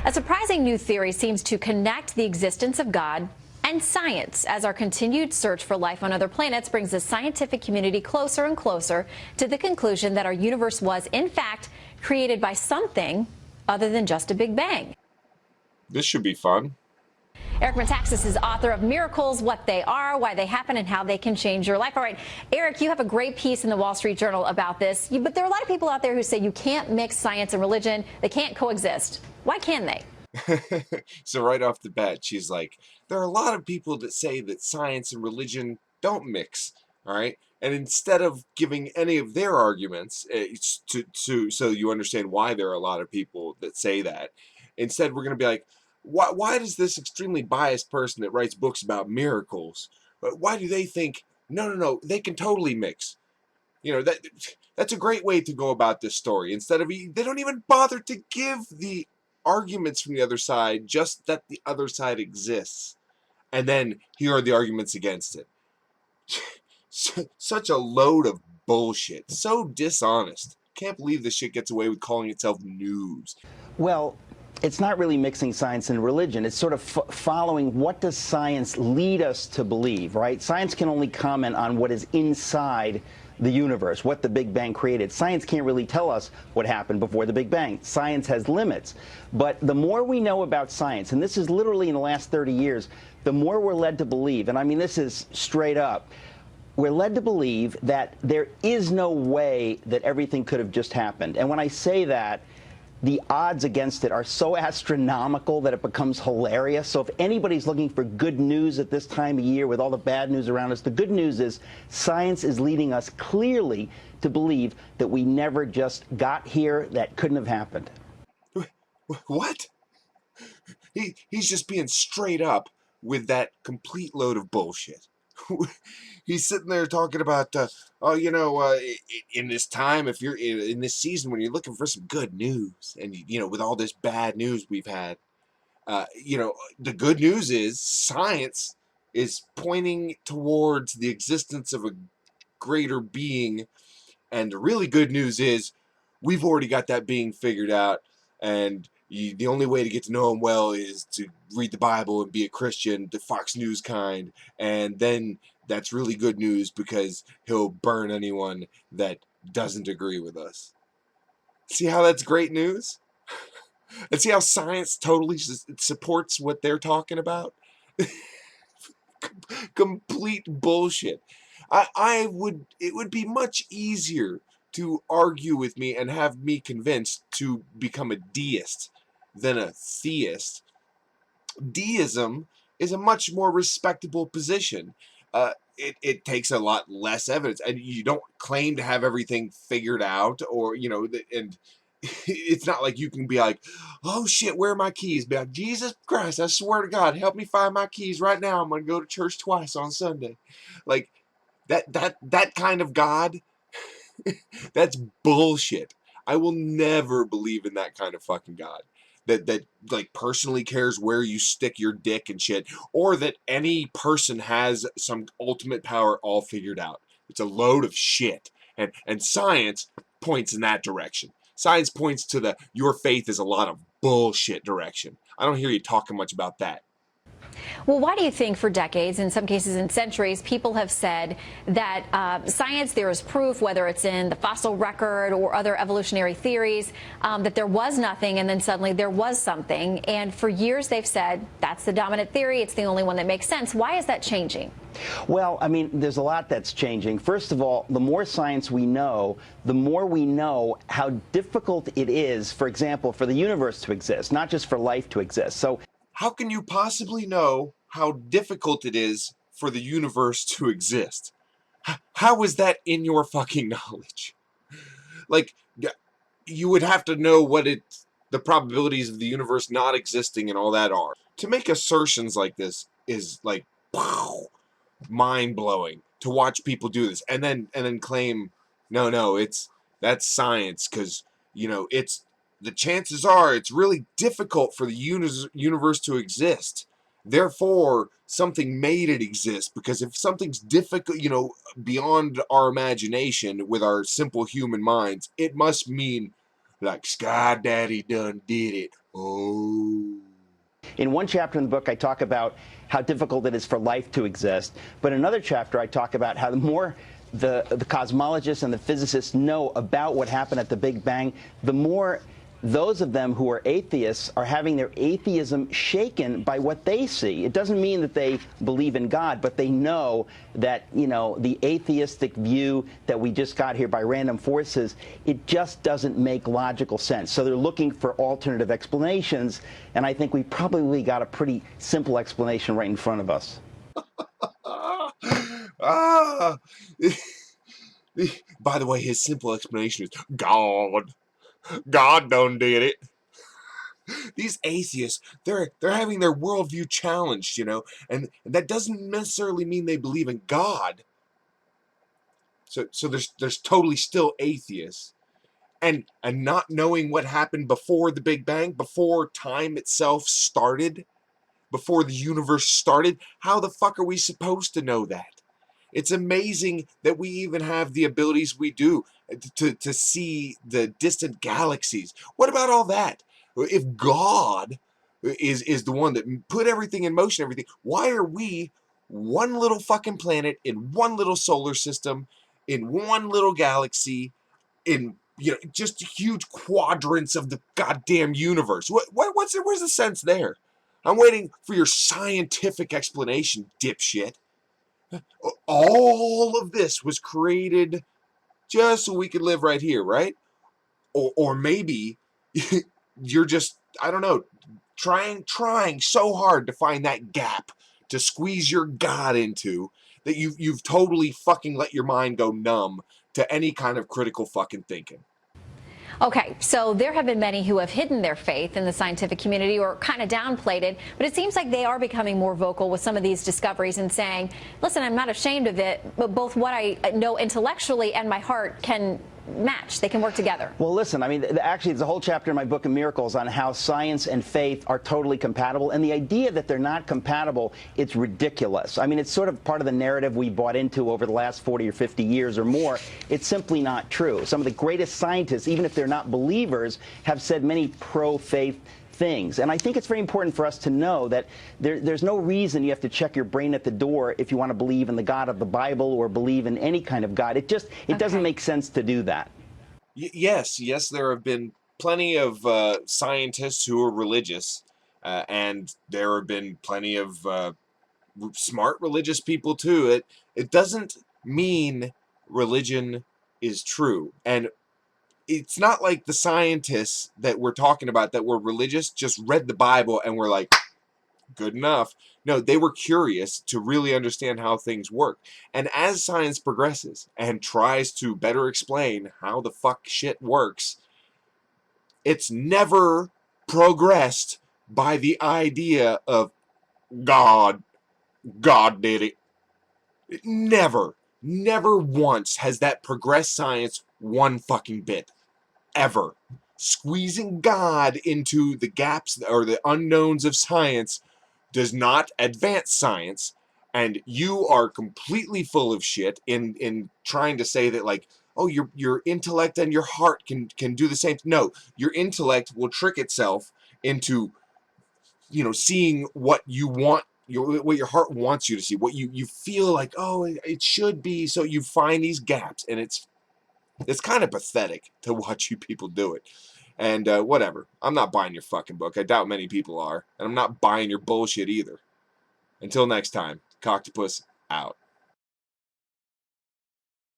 A surprising new theory seems to connect the existence of God and science, as our continued search for life on other planets brings the scientific community closer and closer to the conclusion that our universe was, in fact, created by something other than just a Big Bang. This should be fun. Eric Metaxas is author of Miracles, What They Are, Why They Happen, and How They Can Change Your Life. All right, Eric, you have a great piece in the Wall Street Journal about this, but there are a lot of people out there who say you can't mix science and religion. They can't coexist. Why can they? So right off the bat, she's like, there are a lot of people that say that science and religion don't mix, all right? And instead of giving any of their arguments so you understand why there are a lot of people that say that, instead we're going to be like, why does this extremely biased person that writes books about miracles, why do they think, no, they can totally mix? You know, that's a great way to go about this story. Instead of, they don't even bother to give the arguments from the other side, just that the other side exists. And then here are the arguments against it. Such a load of bullshit. So dishonest. Can't believe this shit gets away with calling itself news. Well, it's not really mixing science and religion. It's sort of following what does science lead us to believe, right? Science can only comment on what is inside the universe, what the Big Bang created. Science can't really tell us what happened before the Big Bang. Science has limits. But the more we know about science, and this is literally in the last 30 years, the more we're led to believe, and I mean this is straight up, we're led to believe that there is no way that everything could have just happened. And when I say that, the odds against it are so astronomical that it becomes hilarious. So if anybody's looking for good news at this time of year with all the bad news around us, the good news is science is leading us clearly to believe that we never just got here, that couldn't have happened. What? He's just being straight up with that complete load of bullshit. He's sitting there talking about, in this time, if you're in this season when you're looking for some good news, and with all this bad news we've had, the good news is science is pointing towards the existence of a greater being, and the really good news is we've already got that being figured out, and the only way to get to know him well is to read the Bible and be a Christian, the Fox News kind, and then that's really good news because he'll burn anyone that doesn't agree with us. See how that's great news? And see how science totally supports what they're talking about? Complete bullshit. It would be much easier to argue with me and have me convinced to become a deist than a theist. Deism is a much more respectable position. It takes a lot less evidence, and you don't claim to have everything figured out, or and it's not like you can be like, oh shit, where are my keys? Be like, Jesus Christ, I swear to God, help me find my keys right now. I'm gonna go to church twice on Sunday. Like that kind of God. That's bullshit. I will never believe in that kind of fucking God. That like personally cares where you stick your dick and shit, or that any person has some ultimate power all figured out. It's a load of shit. And science points in that direction. Science points to your faith is a lot of bullshit direction. I don't hear you talking much about that. Well, why do you think for decades, in some cases in centuries, people have said that science, there is proof, whether it's in the fossil record or other evolutionary theories, that there was nothing and then suddenly there was something? And for years they've said that's the dominant theory. It's the only one that makes sense. Why is that changing? Well, I mean, there's a lot that's changing. First of all, the more science we know, the more we know how difficult it is, for example, for the universe to exist, not just for life to exist. So how can you possibly know how difficult it is for the universe to exist? How is that in your fucking knowledge? Like, you would have to know what the probabilities of the universe not existing and all that are. To make assertions like this is like, wow, mind-blowing. To watch people do this and then claim, no, that's science, because it's the chances are it's really difficult for the universe to exist. Therefore, something made it exist, because if something's difficult, beyond our imagination with our simple human minds, it must mean like Sky Daddy done did it, Oh. In one chapter in the book, I talk about how difficult it is for life to exist. But in another chapter, I talk about how the more the cosmologists and the physicists know about what happened at the Big Bang, the more those of them who are atheists are having their atheism shaken by what they see. It doesn't mean that they believe in God, but they know that, you know, the atheistic view that we just got here by random forces, it just doesn't make logical sense. So they're looking for alternative explanations, and I think we probably got a pretty simple explanation right in front of us. Ah. By the way, his simple explanation is God. God done did it. These atheists, they're having their worldview challenged, you know, and that doesn't necessarily mean they believe in God. So there's totally still atheists. And not knowing what happened before the Big Bang, before time itself started, before the universe started, how the fuck are we supposed to know that? It's amazing that we even have the abilities we do to see the distant galaxies. What about all that? If God is the one that put everything in motion, everything, why are we one little fucking planet in one little solar system, in one little galaxy, in, you know, just huge quadrants of the goddamn universe? Where's the sense there? I'm waiting for your scientific explanation, dipshit. All of this was created just so we could live right here, right? Or maybe you're just, I don't know, trying so hard to find that gap to squeeze your God into that you've totally fucking let your mind go numb to any kind of critical fucking thinking. Okay, so there have been many who have hidden their faith in the scientific community or kind of downplayed it, but it seems like they are becoming more vocal with some of these discoveries and saying, listen, I'm not ashamed of it, but both what I know intellectually and my heart can match. They can work together. Well, listen, I mean, actually, there's a whole chapter in my book of Miracles on how science and faith are totally compatible. And the idea that they're not compatible, it's ridiculous. I mean, it's sort of part of the narrative we bought into over the last 40 or 50 years or more. It's simply not true. Some of the greatest scientists, even if they're not believers, have said many pro-faith things. And I think it's very important for us to know that there's no reason you have to check your brain at the door if you want to believe in the God of the Bible or believe in any kind of God. It doesn't make sense to do that. Yes, there have been plenty of scientists who are religious, and there have been plenty of smart religious people too. It doesn't mean religion is true, and it's not like the scientists that we're talking about that were religious just read the Bible and were like, good enough. No, they were curious to really understand how things work. And as science progresses and tries to better explain how the fuck shit works, it's never progressed by the idea of God. God did it. Never once has that progressed science one fucking bit. Ever. Squeezing God into the gaps or the unknowns of science does not advance science, and you are completely full of shit in trying to say that, like, oh, your intellect and your heart can do the same. No, your intellect will trick itself into, you know, seeing what you want, what your heart wants you to see, what you feel like, oh, it should be. So you find these gaps, and it's kind of pathetic to watch you people do it. And whatever. I'm not buying your fucking book. I doubt many people are. And I'm not buying your bullshit either. Until next time, Coctopus out.